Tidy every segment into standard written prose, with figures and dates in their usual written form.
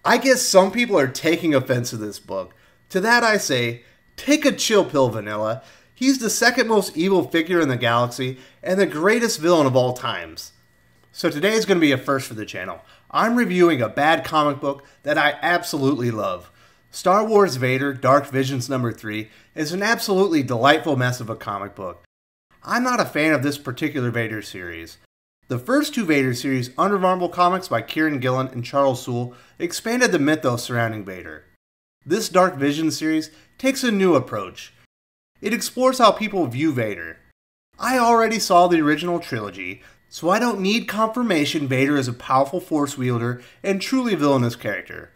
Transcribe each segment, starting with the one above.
I guess some people are taking offense to this book. To that I say, take a chill pill, Vanilla. He's the second most evil figure in the galaxy and the greatest villain of all times. So today is going to be a first for the channel. I'm reviewing a bad comic book that I absolutely love. Star Wars Vader Dark Visions number 3 is an absolutely delightful mess of a comic book. I'm not a fan of this particular Vader series. The first two Vader series, Under Marvel Comics by Kieron, Gillen, and Charles Soule, expanded the mythos surrounding Vader. This Dark Visions series takes a new approach. It explores how people view Vader. I already saw the original trilogy, so I don't need confirmation Vader is a powerful force wielder and truly villainous character.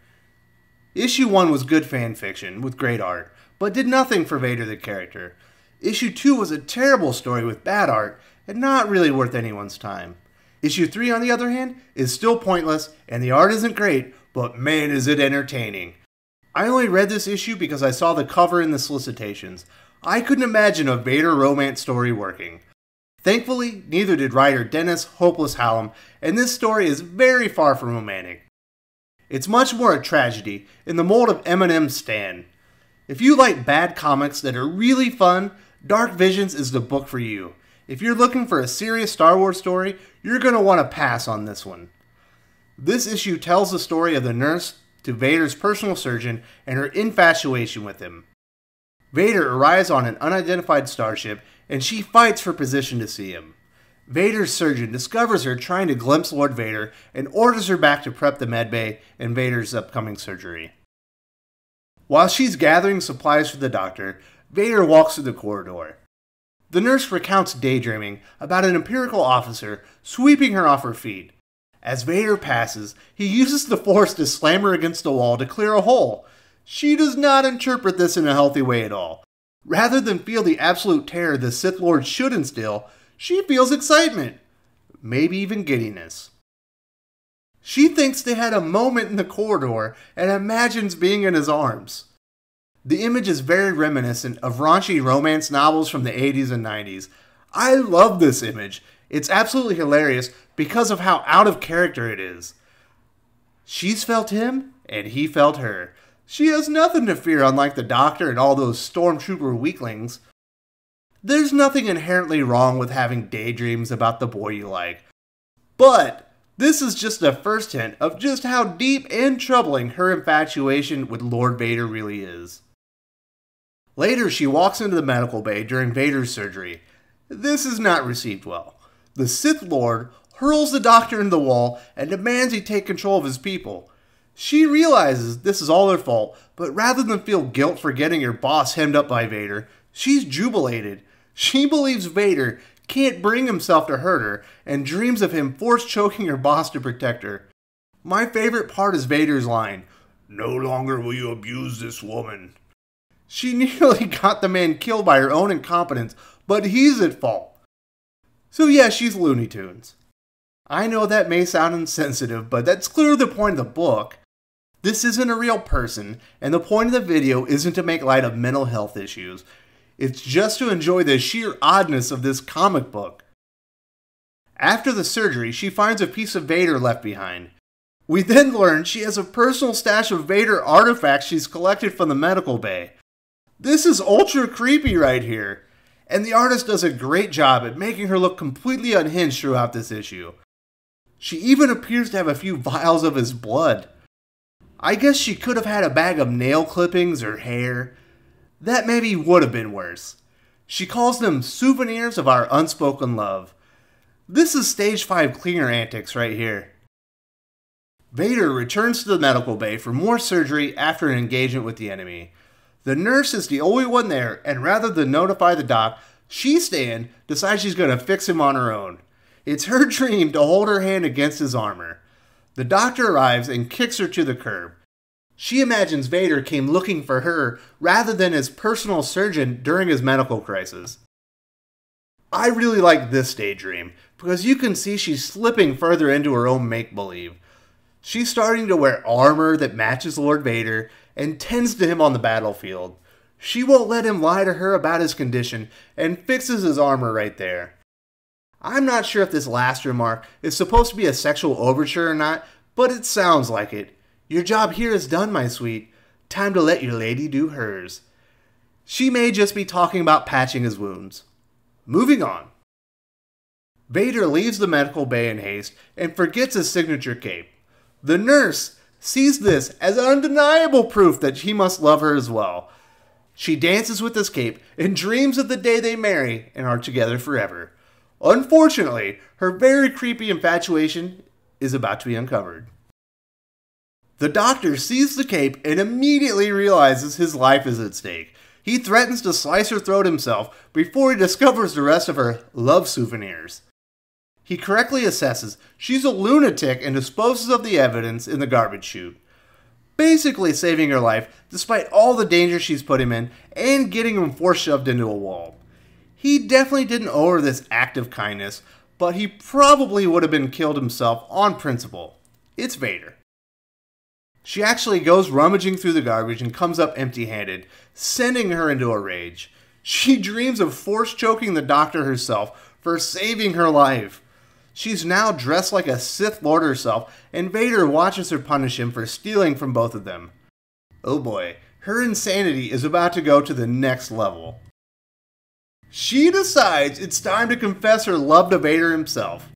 Issue 1 was good fan fiction with great art, but did nothing for Vader the character. Issue 2 was a terrible story with bad art and not really worth anyone's time. Issue 3, on the other hand, is still pointless and the art isn't great, but man is it entertaining. I only read this issue because I saw the cover in the solicitations. I couldn't imagine a Vader romance story working. Thankfully, neither did writer Dennis Hopeless Hallum, and this story is very far from romantic. It's much more a tragedy, in the mold of Eminem's Stan. If you like bad comics that are really fun, Dark Visions is the book for you. If you're looking for a serious Star Wars story, you're going to want to pass on this one. This issue tells the story of the nurse to Vader's personal surgeon and her infatuation with him. Vader arrives on an unidentified starship and she fights for permission to see him. Vader's surgeon discovers her trying to glimpse Lord Vader and orders her back to prep the medbay and Vader's upcoming surgery. While she's gathering supplies for the doctor, Vader walks through the corridor. The nurse recounts daydreaming about an Imperial officer sweeping her off her feet. As Vader passes, he uses the Force to slam her against the wall to clear a hole. She does not interpret this in a healthy way at all. Rather than feel the absolute terror the Sith Lord should instill, she feels excitement, maybe even giddiness. She thinks they had a moment in the corridor and imagines being in his arms. The image is very reminiscent of raunchy romance novels from the 80s and 90s. I love this image. It's absolutely hilarious because of how out of character it is. She's felt him, and he felt her. She has nothing to fear, unlike the Doctor and all those stormtrooper weaklings. There's nothing inherently wrong with having daydreams about the boy you like. But this is just the first hint of just how deep and troubling her infatuation with Lord Vader really is. Later, she walks into the medical bay during Vader's surgery. This is not received well. The Sith Lord hurls the Doctor into the wall and demands he take control of his people. She realizes this is all her fault, but rather than feel guilt for getting her boss hemmed up by Vader, she's jubilated. She believes Vader can't bring himself to hurt her and dreams of him force choking her boss to protect her. My favorite part is Vader's line, "No longer will you abuse this woman." She nearly got the man killed by her own incompetence, but he's at fault. So yeah, she's Looney Tunes. I know that may sound insensitive, but that's clearly the point of the book. This isn't a real person, and the point of the video isn't to make light of mental health issues. It's just to enjoy the sheer oddness of this comic book. After the surgery, she finds a piece of Vader left behind. We then learn she has a personal stash of Vader artifacts she's collected from the medical bay. This is ultra creepy right here, and the artist does a great job at making her look completely unhinged throughout this issue. She even appears to have a few vials of his blood. I guess she could have had a bag of nail clippings or hair. That maybe would have been worse. She calls them souvenirs of our unspoken love. This is stage 5 cleaner antics right here. Vader returns to the medical bay for more surgery after an engagement with the enemy. The nurse is the only one there, and rather than notify the doc, Stan decides she's going to fix him on her own. It's her dream to hold her hand against his armor. The doctor arrives and kicks her to the curb. She imagines Vader came looking for her rather than his personal surgeon during his medical crisis. I really like this daydream because you can see she's slipping further into her own make-believe. She's starting to wear armor that matches Lord Vader and tends to him on the battlefield. She won't let him lie to her about his condition and fixes his armor right there. I'm not sure if this last remark is supposed to be a sexual overture or not, but it sounds like it. Your job here is done, my sweet. Time to let your lady do hers. She may just be talking about patching his wounds. Moving on. Vader leaves the medical bay in haste and forgets his signature cape. The nurse sees this as undeniable proof that he must love her as well. She dances with his cape and dreams of the day they marry and are together forever. Unfortunately, her very creepy infatuation is about to be uncovered. The doctor sees the cape and immediately realizes his life is at stake. He threatens to slice her throat himself before he discovers the rest of her love souvenirs. He correctly assesses she's a lunatic and disposes of the evidence in the garbage chute, basically saving her life despite all the danger she's put him in and getting him force shoved into a wall. He definitely didn't owe her this act of kindness, but he probably would have been killed himself on principle. It's Vader. She actually goes rummaging through the garbage and comes up empty-handed, sending her into a rage. She dreams of force choking the doctor herself for saving her life. She's now dressed like a Sith Lord herself, and Vader watches her punish him for stealing from both of them. Oh boy, her insanity is about to go to the next level. She decides it's time to confess her love to Vader himself.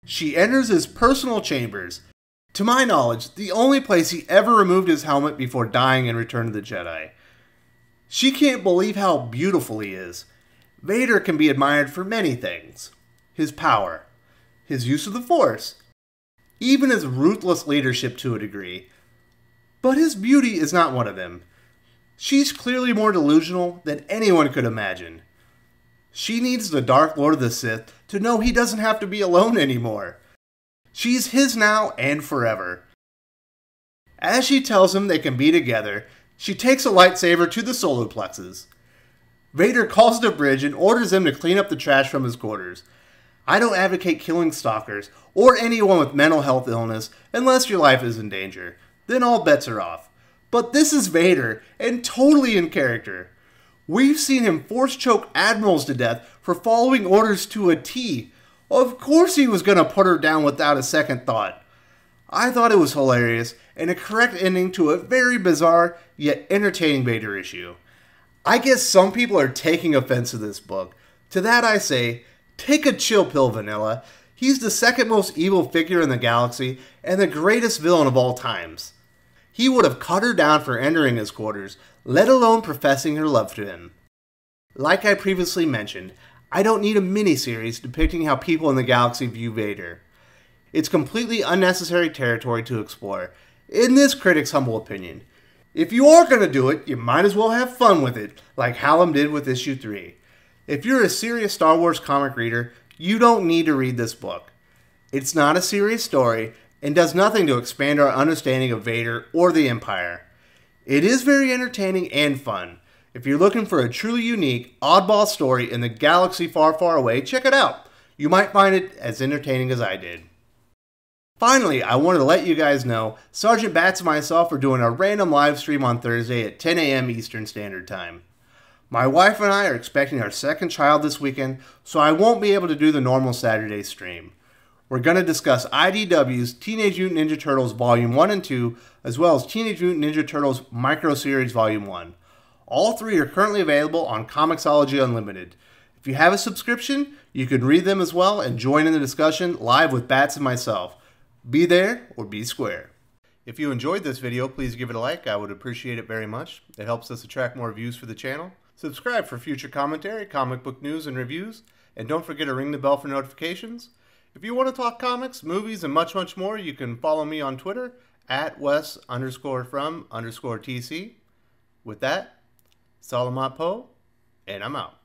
She enters his personal chambers. To my knowledge, the only place he ever removed his helmet before dying in Return of the Jedi. She can't believe how beautiful he is. Vader can be admired for many things. His power, his use of the Force, even his ruthless leadership to a degree. But his beauty is not one of them. She's clearly more delusional than anyone could imagine. She needs the Dark Lord of the Sith to know he doesn't have to be alone anymore. She's his now and forever. As she tells him they can be together, she takes a lightsaber to the solar plexus. Vader calls the bridge and orders him to clean up the trash from his quarters. I don't advocate killing stalkers or anyone with mental health illness unless your life is in danger. Then all bets are off. But this is Vader, and totally in character. We've seen him force choke admirals to death for following orders to a T. Of course he was going to put her down without a second thought. I thought it was hilarious and a correct ending to a very bizarre yet entertaining Vader issue. I guess some people are taking offense to this book. To that I say, take a chill pill, Vanilla. He's the second most evil figure in the galaxy and the greatest villain of all times. He would have cut her down for entering his quarters, let alone professing her love to him. Like I previously mentioned, I don't need a miniseries depicting how people in the galaxy view Vader. It's completely unnecessary territory to explore, in this critic's humble opinion. If you are going to do it, you might as well have fun with it, like Hallum did with issue 3. If you're a serious Star Wars comic reader, you don't need to read this book. It's not a serious story, and does nothing to expand our understanding of Vader or the Empire. It is very entertaining and fun. If you're looking for a truly unique, oddball story in the galaxy far, far away, check it out. You might find it as entertaining as I did. Finally, I wanted to let you guys know Sergeant Bats and myself are doing a random live stream on Thursday at 10 a.m. Eastern Standard Time. My wife and I are expecting our second child this weekend, so I won't be able to do the normal Saturday stream. We're going to discuss IDW's Teenage Mutant Ninja Turtles Volume 1 and 2, as well as Teenage Mutant Ninja Turtles Micro Series Volume 1. All three are currently available on Comixology Unlimited. If you have a subscription, you can read them as well and join in the discussion live with Bats and myself. Be there or be square. If you enjoyed this video, please give it a like. I would appreciate it very much. It helps us attract more views for the channel. Subscribe for future commentary, comic book news, and reviews. And don't forget to ring the bell for notifications. If you want to talk comics, movies, and much, much more, you can follow me on Twitter at Wes_from_TC. With that, Salamat Po, and I'm out.